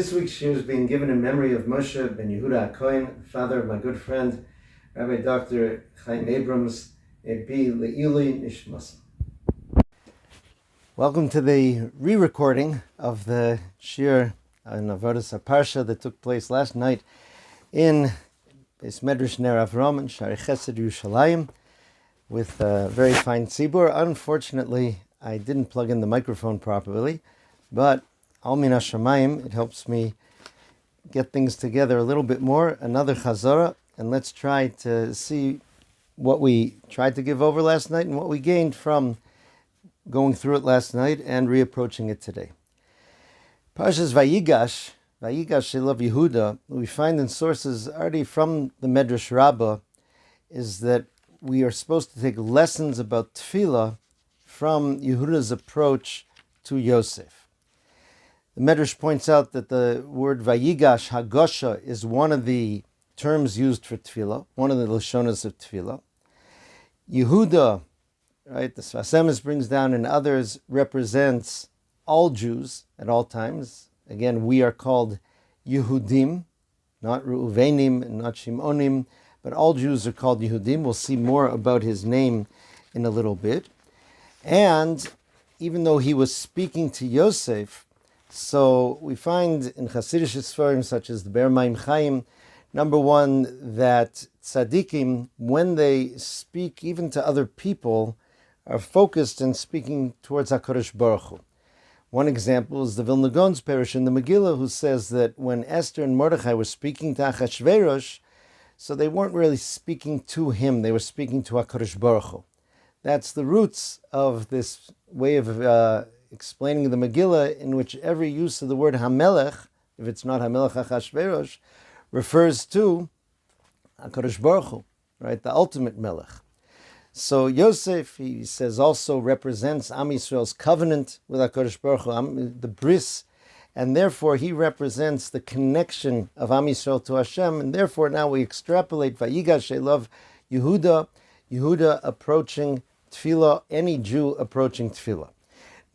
This week's Shiur is being given in memory of Moshe ben Yehuda HaCohen, father of my good friend, Rabbi Dr. HaCohen Abrams, L'ilui Nishmas. Welcome to the re-recording of the Shiur on Avodas HaParsha that took place last night in Beis Medrash Ner Avram in Shari Chesed Yerushalayim with a very fine tzibur. Unfortunately, I didn't plug in the microphone properly, but Al Min HaShamayim, it helps me get things together a little bit more. Another chazara, and let's try to see what we tried to give over last night and what we gained from going through it last night and reapproaching it today. Parshas VaYigash, Shel Yehuda, we find in sources already from the Medrash Rabbah, is that we are supposed to take lessons about tefillah from Yehuda's approach to Yosef. The Medrash points out that the word VaYigash, Hagosha, is one of the terms used for tefillah, one of the lashonas of tefillah. Yehuda, right, the Sfas Emes brings down, and others, represents all Jews at all times. Again, we are called Yehudim, not Reuvenim and not Shimonim, but all Jews are called Yehudim. We'll see more about his name in a little bit. And even though he was speaking to Yosef, so we find in Hasidic Sfarim such as the Ber Maim Chaim, number one, that tzaddikim, when they speak even to other people, are focused in speaking towards HaKadosh Baruch Hu. One example is the Vilna Gaon's parish in the Megillah, who says that when Esther and Mordechai were speaking to Achashverosh, so they weren't really speaking to him, they were speaking to HaKadosh Baruch Hu. That's the roots of this way of explaining the Megillah, in which every use of the word HaMelech, if it's not HaMelech Achashverosh, refers to HaKadosh Baruch Hu, right, the ultimate Melech. So Yosef, he says, also represents Am Yisrael's covenant with HaKadosh Baruch Hu, the bris, and therefore he represents the connection of Am Yisrael to Hashem, and therefore now we extrapolate VaYigash Shel Yehuda approaching tefillah, any Jew approaching tefillah.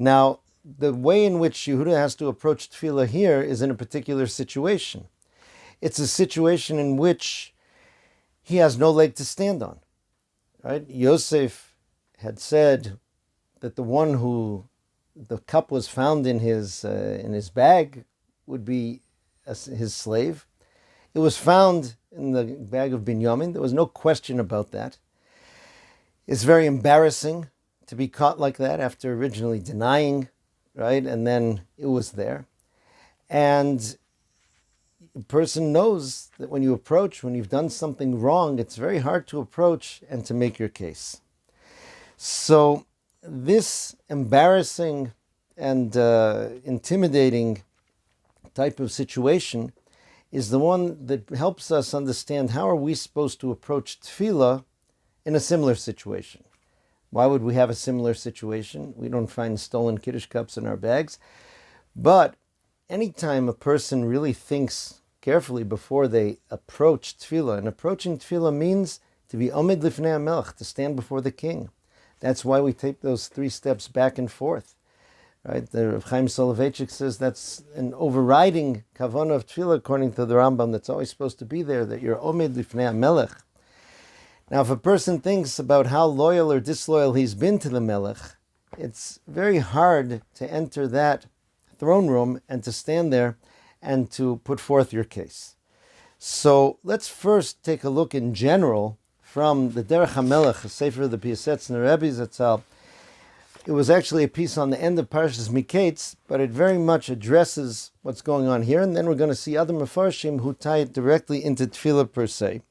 Now, the way in which Yehuda has to approach tefillah here is in a particular situation. It's a situation in which he has no leg to stand on. Right? Yosef had said that the one who the cup was found in his bag would be his slave. It was found in the bag of Binyamin. There was no question about that. It's very embarrassing to be caught like that after originally denying, right? And then it was there. And a person knows that when you've done something wrong, it's very hard to approach and to make your case. So this embarrassing and intimidating type of situation is the one that helps us understand how are we supposed to approach tefillah in a similar situation. Why would we have a similar situation? We don't find stolen Kiddush cups in our bags. But anytime a person really thinks carefully before they approach tefillah, and approaching tefillah means to be Omed Lifnei HaMelech, to stand before the king. That's why we take those 3 steps back and forth. Right? The Rav Chaim Soloveitchik says that's an overriding kavanah of tefillah, according to the Rambam, that's always supposed to be there, that you're Omed Lifnei HaMelech. Now, if a person thinks about how loyal or disloyal he's been to the Melech, it's very hard to enter that throne room and to stand there and to put forth your case. So let's first take a look in general from the Derech HaMelech, a sefer of the Piasetzner Rebbe Zatzal. It was actually a piece on the end of Parshas Miketz, but it very much addresses what's going on here, and then we're going to see other Mefarshim who tie it directly into tefillah per se.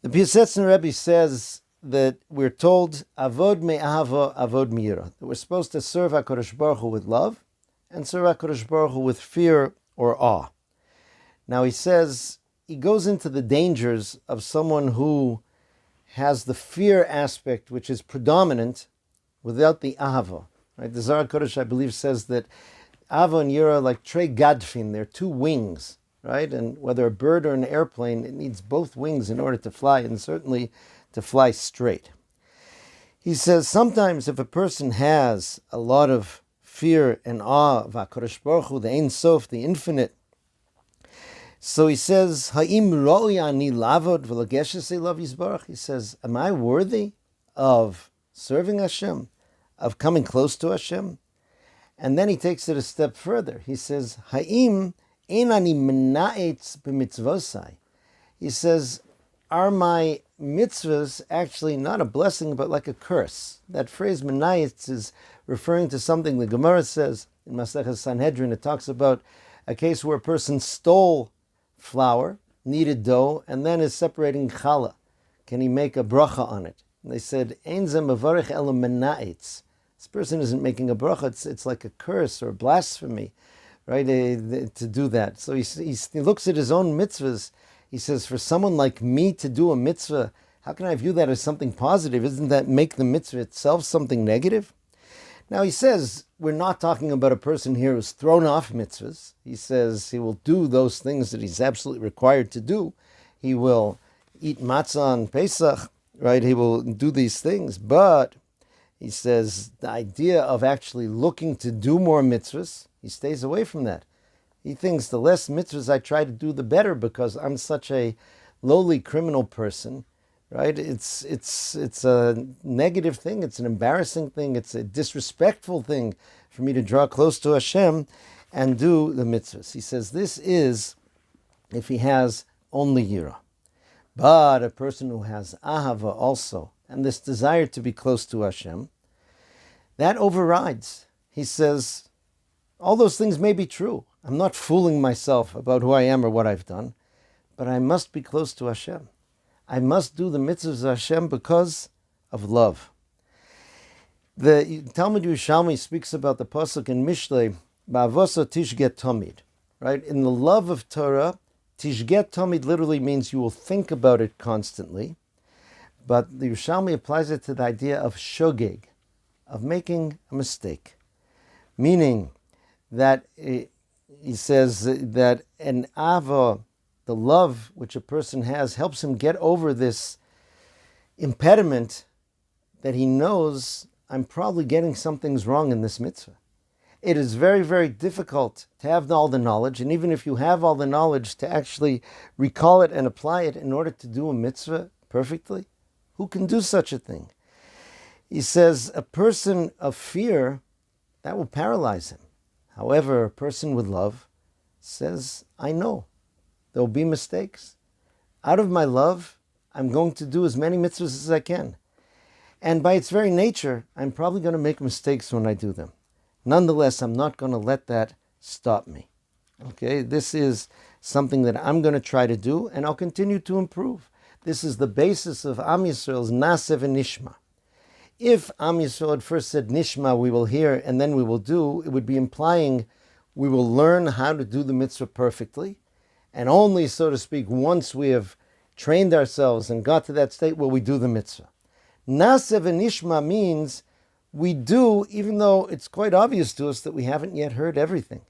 The Piasetzner Rebbe says that we're told, Avod me'ahava, avod mi'ira, that we're supposed to serve HaKadosh Baruch Hu with love and serve HaKadosh Baruch Hu with fear or awe. Now he says, he goes into the dangers of someone who has the fear aspect, which is predominant, without the ahava. Right? The Zohar HaKadosh, I believe, says that ahava and yira are like trei gadfin, they're 2 wings. Right? And whether a bird or an airplane, it needs both wings in order to fly, and certainly to fly straight. He says sometimes if a person has a lot of fear and awe of HaKadosh Baruch Hu, the Ein Sof, the infinite. So he says, Ha'im ro'i ani lavod v'lageshes elav yizbarach. He says, am I worthy of serving Hashem, of coming close to Hashem? And then he takes it a step further. He says, Ha'im ein ani mena'etz b'mitzvosai. He says, are my mitzvahs actually not a blessing, but like a curse? That phrase mena'etz is referring to something the Gemara says in Masechah Sanhedrin. It talks about a case where a person stole flour, kneaded dough, and then is separating challah. Can he make a bracha on it? And they said, Ein ze mevarich ela mena'etz. This person isn't making a bracha, it's like a curse or blasphemy, right, to do that. So he looks at his own mitzvahs. He says, for someone like me to do a mitzvah, how can I view that as something positive? Isn't that make the mitzvah itself something negative? Now he says, we're not talking about a person here who's thrown off mitzvahs. He says he will do those things that he's absolutely required to do. He will eat matzah on Pesach, right? He will do these things, but he says the idea of actually looking to do more mitzvahs, he stays away from that. He thinks the less mitzvahs I try to do, the better, because I'm such a lowly criminal person, right? It's a negative thing. It's an embarrassing thing. It's a disrespectful thing for me to draw close to Hashem and do the mitzvahs. He says this is if he has only yirah. But a person who has ahava also, and this desire to be close to Hashem, that overrides. He says, all those things may be true. I'm not fooling myself about who I am or what I've done, but I must be close to Hashem. I must do the mitzvahs of Hashem because of love. The Talmud Yerushalmi speaks about the pasuk in Mishlei, Ba'avoso tishget tomid, right? In the love of Torah, tishget tomid literally means you will think about it constantly, but the Yerushalmi applies it to the idea of shogeg, of making a mistake, meaning that he says that an ava, the love which a person has, helps him get over this impediment that he knows, I'm probably getting some things wrong in this mitzvah. It is very, very difficult to have all the knowledge, and even if you have all the knowledge, to actually recall it and apply it in order to do a mitzvah perfectly. Who can do such a thing? He says a person of fear, that will paralyze him. However, a person with love says, I know there will be mistakes. Out of my love, I'm going to do as many mitzvahs as I can. And by its very nature, I'm probably going to make mistakes when I do them. Nonetheless, I'm not going to let that stop me. Okay, this is something that I'm going to try to do, and I'll continue to improve. This is the basis of Am Yisrael's Naseh v'Nishma. If Am Yisrael had first said Nishma, we will hear, and then we will do, it would be implying we will learn how to do the mitzvah perfectly, and only, so to speak, once we have trained ourselves and got to that state will we do the mitzvah. Naseh v'Nishma means we do, even though it's quite obvious to us that we haven't yet heard everything.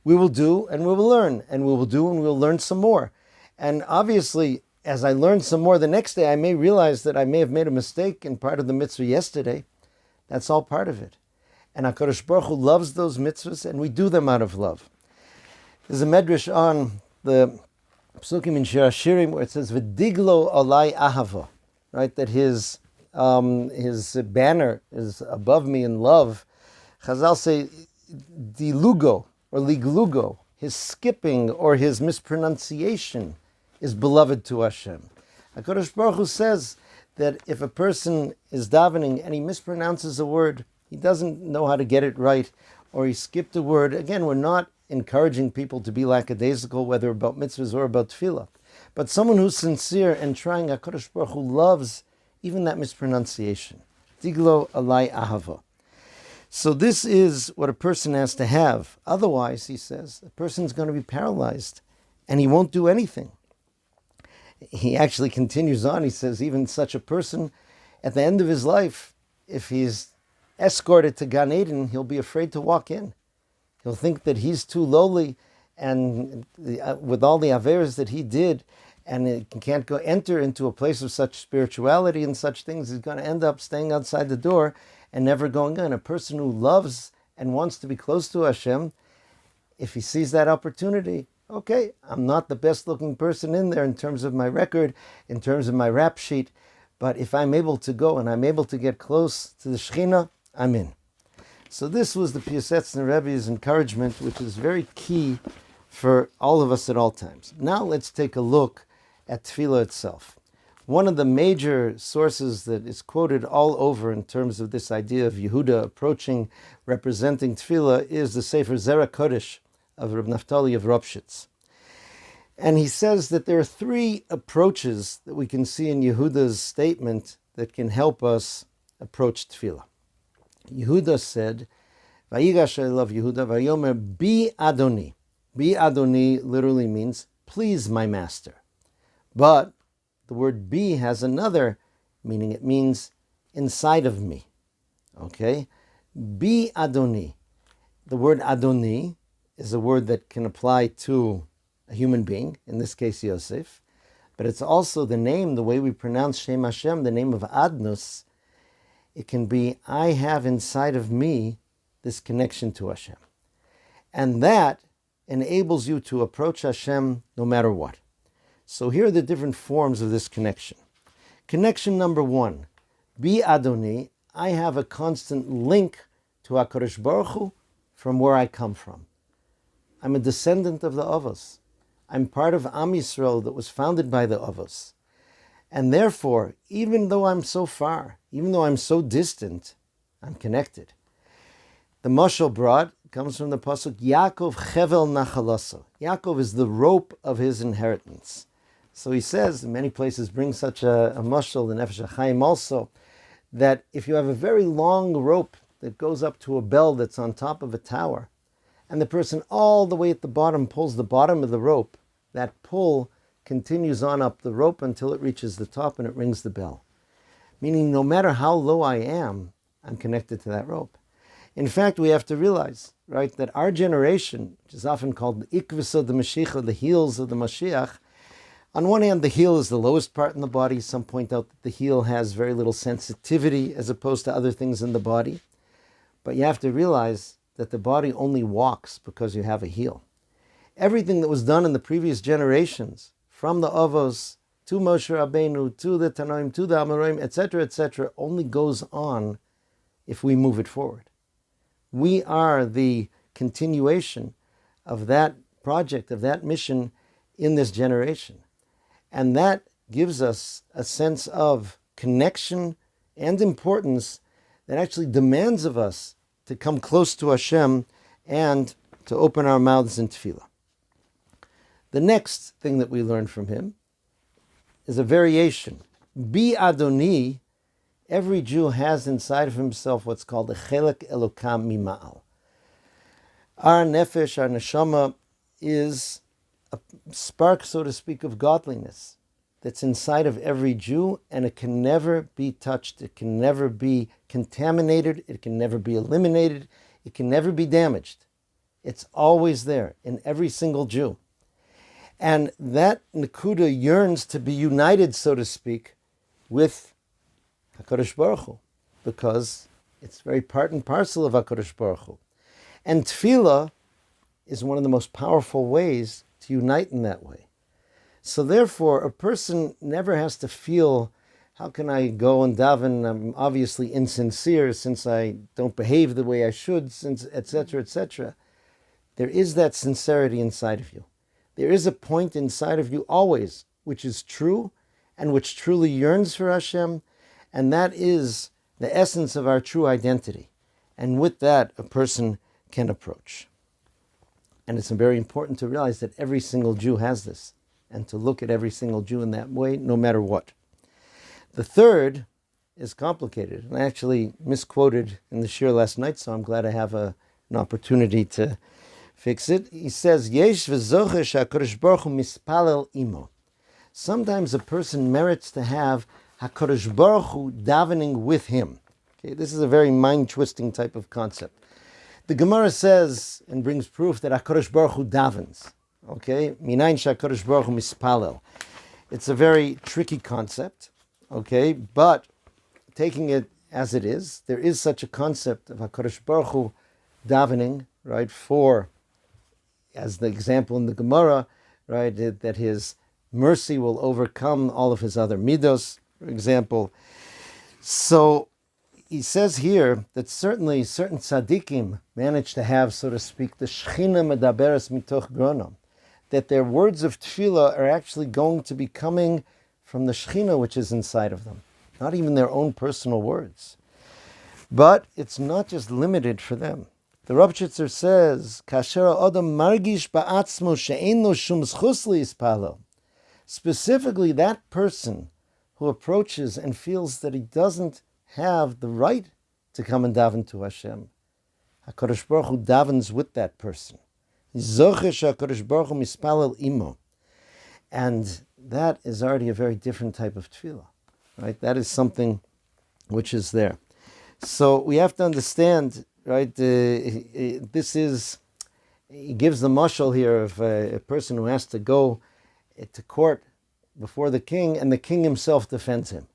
We will do and we will learn, and we will do and we'll learn some more. And obviously, as I learn some more the next day, I may realize that I may have made a mistake in part of the mitzvah yesterday. That's all part of it. And HaKadosh Baruch Hu loves those mitzvahs, and we do them out of love. There's a medrash on the psukim in Shir HaShirim where it says, "V'diglo alai ahava," right? That his banner is above me in love. Chazal say, dilugo or liglugo, his skipping or his mispronunciation is beloved to Hashem. HaKadosh Baruch Hu says that if a person is davening and he mispronounces a word, he doesn't know how to get it right, or he skipped a word. Again, we're not encouraging people to be lackadaisical, whether about mitzvahs or about tefillah. But someone who's sincere and trying, HaKadosh Baruch Hu loves even that mispronunciation. Diglo alai ahava. So this is what a person has to have. Otherwise, he says, a person's going to be paralyzed and he won't do anything. He actually continues on. He says, even such a person, at the end of his life, if he's escorted to Gan Eden, he'll be afraid to walk in. He'll think that he's too lowly, and with all the averes that he did, and he can't go enter into a place of such spirituality and such things, he's going to end up staying outside the door and never going in. A person who loves and wants to be close to Hashem, if he sees that opportunity, okay, I'm not the best looking person in there in terms of my record, in terms of my rap sheet, but if I'm able to go and I'm able to get close to the Shekhinah, I'm in. So this was the Piasetzner Rebbe's encouragement, which is very key for all of us at all times. Now let's take a look at Tefillah itself. One of the major sources that is quoted all over in terms of this idea of Yehuda approaching, representing Tefillah, is the Sefer Zera Kodesh of Reb Naftali of Ropshitz. And he says that there are three approaches that we can see in Yehuda's statement that can help us approach Tefillah. Yehuda said, VaYigash, I love Yehuda, Vayomer Bi Adoni. Bi Adoni literally means, please my master. But the word Bi has another meaning. It means inside of me. Okay? Bi Adoni. The word Adoni is a word that can apply to a human being, in this case Yosef, but it's also the name, the way we pronounce Shem Hashem, the name of Adnos. It can be, I have inside of me this connection to Hashem. And that enables you to approach Hashem no matter what. So here are the different forms of this connection. Connection number one, Bi Adoni, I have a constant link to HaKadosh Baruch Hu from where I come from. I'm a descendant of the Avos. I'm part of Am Yisrael that was founded by the Avos. And therefore, even though I'm so far, even though I'm so distant, I'm connected. The mashal brought comes from the pasuk, Yaakov chevel nachalaso. Yaakov is the rope of his inheritance. So he says, in many places bring such a mashal, the Nefesh HaChaim also, that if you have a very long rope that goes up to a bell that's on top of a tower, and the person all the way at the bottom pulls the bottom of the rope, that pull continues on up the rope until it reaches the top and it rings the bell. Meaning no matter how low I am, I'm connected to that rope. In fact, we have to realize, right, that our generation, which is often called the ikvis of the Mashiach, the heels of the Mashiach, on one hand, the heel is the lowest part in the body. Some point out that the heel has very little sensitivity as opposed to other things in the body. But you have to realize that the body only walks because you have a heel. Everything that was done in the previous generations, from the Avos to Moshe Rabbeinu, to the Tanoim, to the Amoraim, etc., only goes on if we move it forward. We are the continuation of that project, of that mission in this generation. And that gives us a sense of connection and importance that actually demands of us to come close to Hashem and to open our mouths in tefillah. The next thing that we learn from him is a variation. Bi Adoni, every Jew has inside of himself what's called a chelek elokam mima'al. Our nefesh, our neshama, is a spark, so to speak, of godliness that's inside of every Jew, and it can never be touched, it can never be contaminated, it can never be eliminated, it can never be damaged. It's always there in every single Jew. And that Nakuda yearns to be united, so to speak, with HaKadosh Baruch Hu, because it's very part and parcel of HaKadosh Baruch Hu. And tefillah is one of the most powerful ways to unite in that way. So therefore, a person never has to feel, how can I go and daven? I'm obviously insincere since I don't behave the way I should, since etc. There is that sincerity inside of you. There is a point inside of you always which is true and which truly yearns for Hashem, and that is the essence of our true identity. And with that, a person can approach. And it's very important to realize that every single Jew has this, and to look at every single Jew in that way, no matter what. The third is complicated, and I actually misquoted in the Shiur last night, so I'm glad I have an opportunity to fix it. He says, Yesh v'zocher she'HaKadosh Baruch Hu mispalel imo. Sometimes a person merits to have HaKadosh Baruch Hu davening with him. Okay, this is a very mind-twisting type of concept. The Gemara says and brings proof that HaKadosh Baruch Hu davens. Okay, minayin she'HaKadosh Baruch Hu mispalel. It's a very tricky concept. Okay, but taking it as it is, there is such a concept of HaKadosh Baruch Hu davening, right, for, as the example in the Gemara, right, that his mercy will overcome all of his other midos, for example. So he says here that certainly certain tzaddikim manage to have, so to speak, the Shechina medaberes mitoch gronam, that their words of tefillah are actually going to be coming from the Shechina which is inside of them, not even their own personal words. But it's not just limited for them. The Ravchitzer says, "Kasher adam margish ba'atzmo she'ein lo shum zchus liyispalo." Specifically, that person who approaches and feels that he doesn't have the right to come and daven to Hashem, HaKadosh Baruch Hu davens with that person. Zochesh HaKadosh Baruch Hu mispalel imo. And that is already a very different type of tefillah, right? That is something which is there. So we have to understand, right, this is, he gives the mashal here of a person who has to go to court before the king, and the king himself defends him.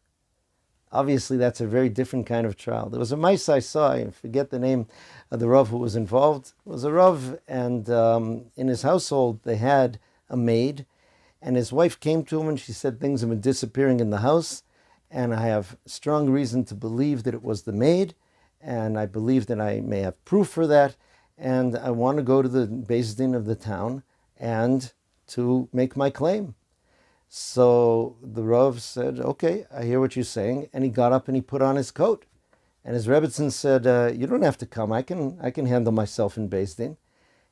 Obviously, that's a very different kind of trial. There was a mice I saw, I forget the name of the Rav who was involved. It was a Rav, and in his household, they had a maid, and his wife came to him and she said things have been disappearing in the house, and I have strong reason to believe that it was the maid, and I believe that I may have proof for that, and I want to go to the Beis Din of the town and to make my claim. So the Rav said, okay, I hear what you're saying, and he got up and he put on his coat. And his Rebbetzin said, you don't have to come, I can handle myself in Beis Din.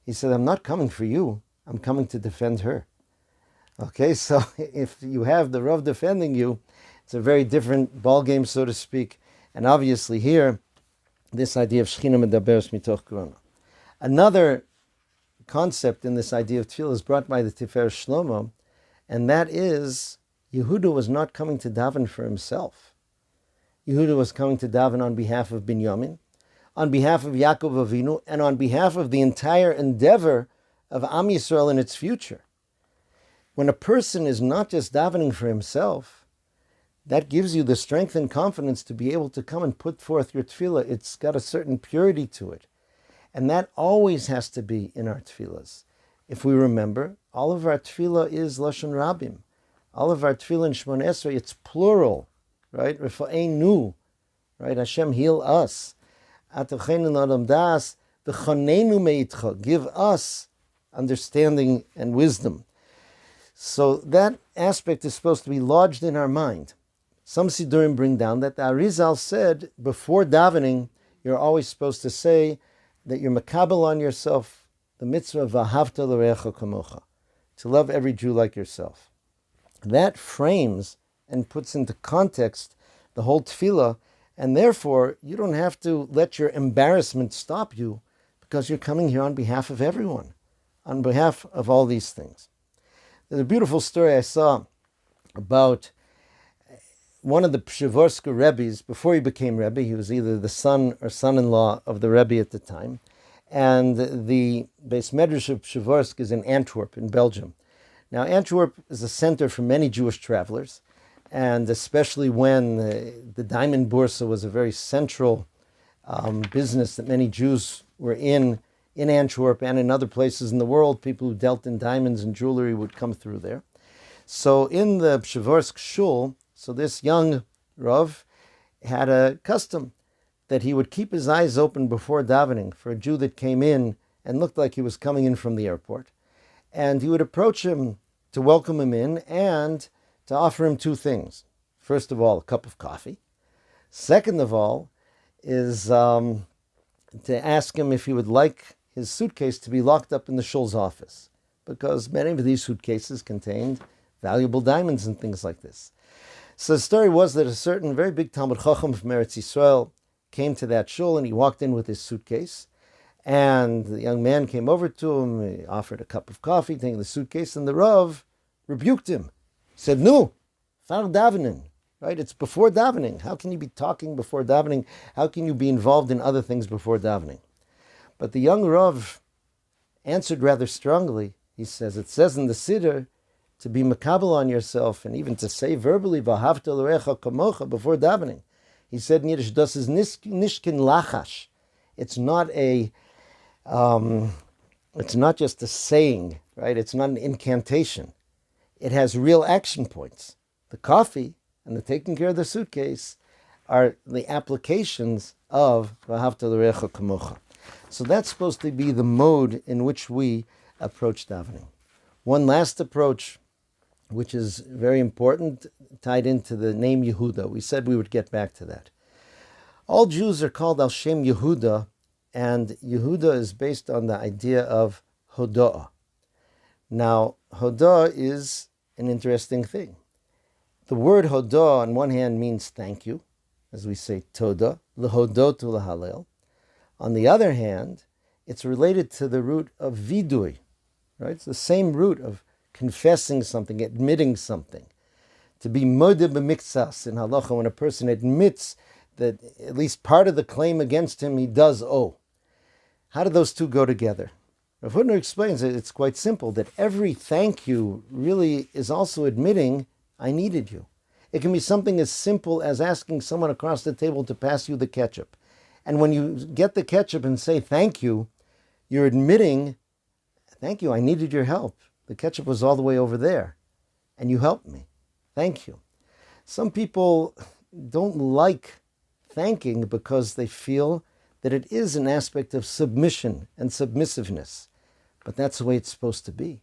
He said, I'm not coming for you, I'm coming to defend her. Okay, so if you have the Rav defending you, it's a very different ballgame, so to speak. And obviously here, this idea of Shechina medaberes mitoch korona. Another concept in this idea of tefillah is brought by the Tiferes Shlomo, and that is Yehuda was not coming to daven for himself. Yehuda was coming to daven on behalf of Binyamin, on behalf of Yaakov Avinu, and on behalf of the entire endeavor of Am Yisrael in its future. When a person is not just davening for himself, that gives you the strength and confidence to be able to come and put forth your tefillah. It's got a certain purity to it. And that always has to be in our tefillahs. If we remember, all of our tefillah is Lashon Rabim. All of our tefillah in Shmoneh Esrei, it's plural, right? Refa'enu, right? Hashem, heal us. Atocheinu l'adam das, v'chonenu meitcha. Give us understanding and wisdom. So that aspect is supposed to be lodged in our mind. Some Sidurim bring down that the Arizal said, before davening, you're always supposed to say that you're makabel on yourself the mitzvah of v'ahavta l'reacha kamocha, to love every Jew like yourself. That frames and puts into context the whole tefillah, and therefore you don't have to let your embarrassment stop you, because you're coming here on behalf of everyone, on behalf of all these things. There's a beautiful story I saw about one of the Pshevorska Rebbes. Before he became Rebbe, he was either the son or son-in-law of the Rebbe at the time. And the Beis Medrash of Pshevorsk is in Antwerp, in Belgium. Now, Antwerp is a center for many Jewish travelers, and especially when the Diamond Bourse was a very central business that many Jews were in Antwerp and in other places in the world. People who dealt in diamonds and jewelry would come through there. So in the Pshevorsk shul, so this young Rav had a custom that he would keep his eyes open before davening for a Jew that came in and looked like he was coming in from the airport. And he would approach him to welcome him in and to offer him two things. First of all, a cup of coffee. Second of all, is to ask him if he would like his suitcase to be locked up in the shul's office, because many of these suitcases contained valuable diamonds and things like this. So the story was that a certain very big Talmud Chacham from Eretz Yisrael came to that shul, and he walked in with his suitcase, and the young man came over to him, he offered a cup of coffee, taking the suitcase, and the Rav rebuked him. He said, "No, far davening, right? It's before davening. How can you be talking before davening? How can you be involved in other things before davening?" But the young Rav answered rather strongly. He says, it says in the Siddur to be makabel on yourself, and even to say verbally, v'ahavta l'recha kamocha, before davening. He said in Yiddish, das is nishkin lachash. It's not a It's not just a saying, right? It's not an incantation. It has real action points. The coffee and the taking care of the suitcase are the applications of V'ahavta l'reacha kamocha. So that's supposed to be the mode in which we approach davening. One last approach, which is very important, tied into the name Yehuda. We said we would get back to that. All Jews are called Al Shem Yehuda, and Yehuda is based on the idea of Hoda'ah. Now, Hoda'ah is an interesting thing. The word Hoda'ah on one hand means thank you, as we say Toda, L'hodotu l'halel. On the other hand, it's related to the root of vidui, right? It's the same root of confessing something, admitting something. To be modeh b'miktsas in halacha, when a person admits that at least part of the claim against him he does owe. How do those two go together? Rav Hutner explains that it's quite simple, that every thank you really is also admitting, I needed you. It can be something as simple as asking someone across the table to pass you the ketchup. And when you get the ketchup and say thank you, you're admitting, thank you, I needed your help. The ketchup was all the way over there, and you helped me. Thank you. Some people don't like thanking because they feel that it is an aspect of submission and submissiveness. But that's the way it's supposed to be.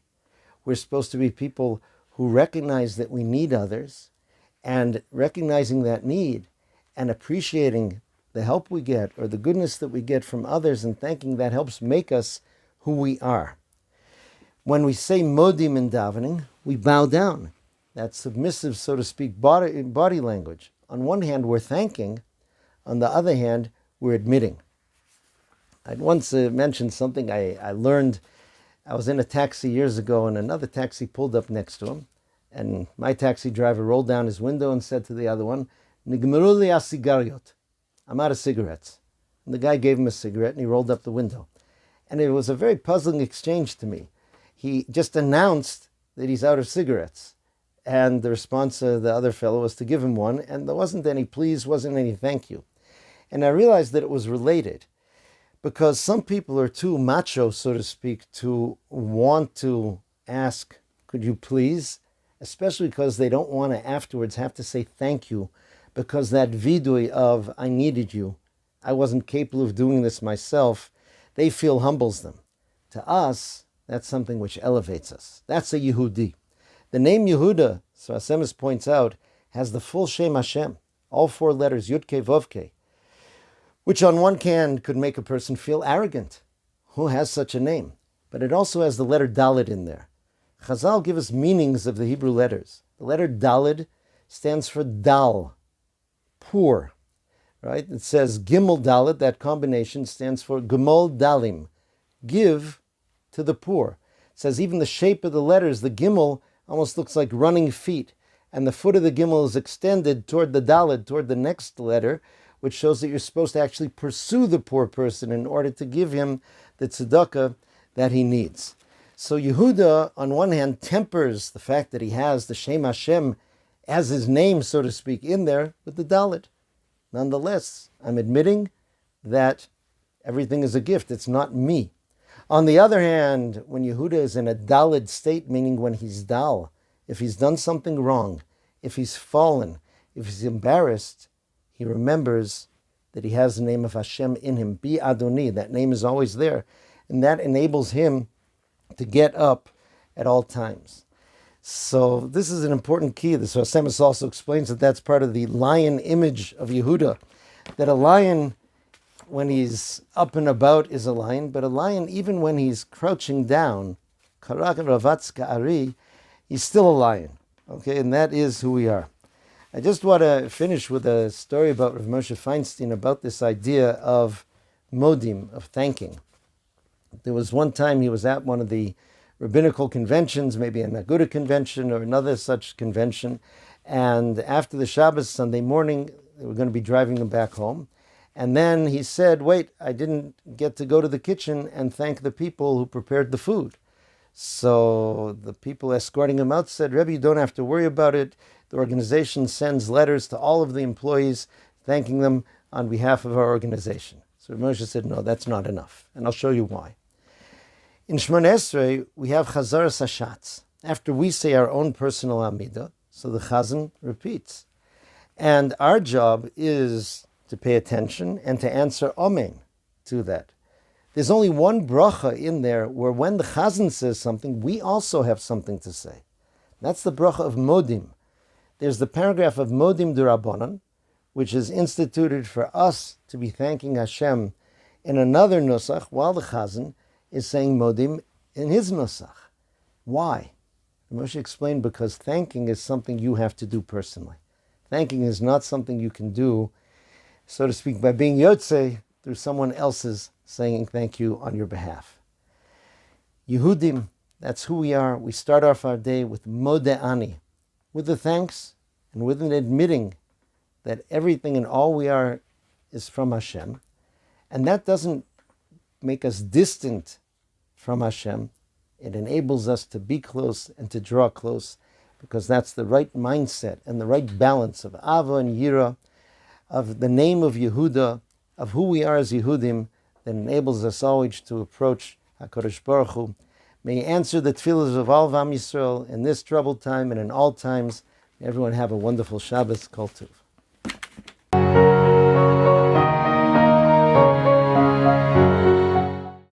We're supposed to be people who recognize that we need others, and recognizing that need and appreciating the help we get or the goodness that we get from others and thanking that helps make us who we are. When we say modim in davening, we bow down. That's submissive, so to speak, body language. On one hand, we're thanking. On the other hand, we're admitting. I'd once mentioned something I learned. I was in a taxi years ago, and another taxi pulled up next to him. And my taxi driver rolled down his window and said to the other one, Nigmaru li ha-sigariot. I'm out of cigarettes. And the guy gave him a cigarette, and he rolled up the window. And it was a very puzzling exchange to me. He just announced that he's out of cigarettes. And the response of the other fellow was to give him one, and there wasn't any please, wasn't any thank you. And I realized that it was related, because some people are too macho, so to speak, to want to ask, could you please? Especially because they don't want to afterwards have to say thank you, because that vidui of, I needed you, I wasn't capable of doing this myself, they feel humbles them. To us, that's something which elevates us. That's a Yehudi. The name Yehuda, so Asemis points out, has the full Shem Hashem, all four letters, Yud-Kei Vov-Kei, which on one hand could make a person feel arrogant. Who has such a name? But it also has the letter Daled in there. Chazal give us meanings of the Hebrew letters. The letter Daled stands for Dal, poor, right? It says Gimel Daled, that combination stands for Gemol Dalim, give to the poor. It says even the shape of the letters, the Gimel almost looks like running feet, and the foot of the Gimel is extended toward the Daled, toward the next letter, which shows that you're supposed to actually pursue the poor person in order to give him the tzedakah that he needs. So Yehuda, on one hand, tempers the fact that he has the Shem Hashem as his name, so to speak, in there with the Dalet. Nonetheless, I'm admitting that everything is a gift. It's not me. On the other hand, when Yehuda is in a Daled state, meaning when he's Dal, if he's done something wrong, if he's fallen, if he's embarrassed, he remembers that he has the name of Hashem in him. Bi Adoni, that name is always there. And that enables him to get up at all times. So this is an important key. The Asemis also explains that that's part of the lion image of Yehuda, that a lion, when he's up and about, is a lion, but a lion, even when he's crouching down, karak ravatz ka'ari, he's still a lion. Okay, and that is who we are. I just want to finish with a story about Rav Moshe Feinstein about this idea of modim, of thanking. There was one time he was at one of the rabbinical conventions, maybe an Aguda convention or another such convention, and after the Shabbos Sunday morning, they were going to be driving him back home. And then he said, wait, I didn't get to go to the kitchen and thank the people who prepared the food. So the people escorting him out said, Rebbe, you don't have to worry about it. The organization sends letters to all of the employees thanking them on behalf of our organization. So Moshe said, no, that's not enough. And I'll show you why. In Shmoneh Esrei, we have Chazaras Hashatz. After we say our own personal Amidah, so the Chazan repeats. And our job is to pay attention and to answer Amen to that. There's only one bracha in there where when the Chazan says something, we also have something to say. That's the bracha of Modim. There's the paragraph of Modim D'Rabbanan, which is instituted for us to be thanking Hashem in another nusach, while the Chazan is saying Modim in his nusach. Why? Moshe explained, because thanking is something you have to do personally. Thanking is not something you can do, so to speak, by being yahrtzeit through someone else's saying thank you on your behalf. Yehudim, that's who we are. We start off our day with Mode'ani, with the thanks and with an admitting that everything and all we are is from Hashem. And that doesn't make us distant from Hashem. It enables us to be close and to draw close, because that's the right mindset and the right balance of Ava and Yira, of the name of Yehuda, of who we are as Yehudim, that enables us always to approach HaKadosh Baruch Hu. May He answer the tefillahs of all of Am Yisrael in this troubled time and in all times. May everyone have a wonderful Shabbos. Kol Tuv.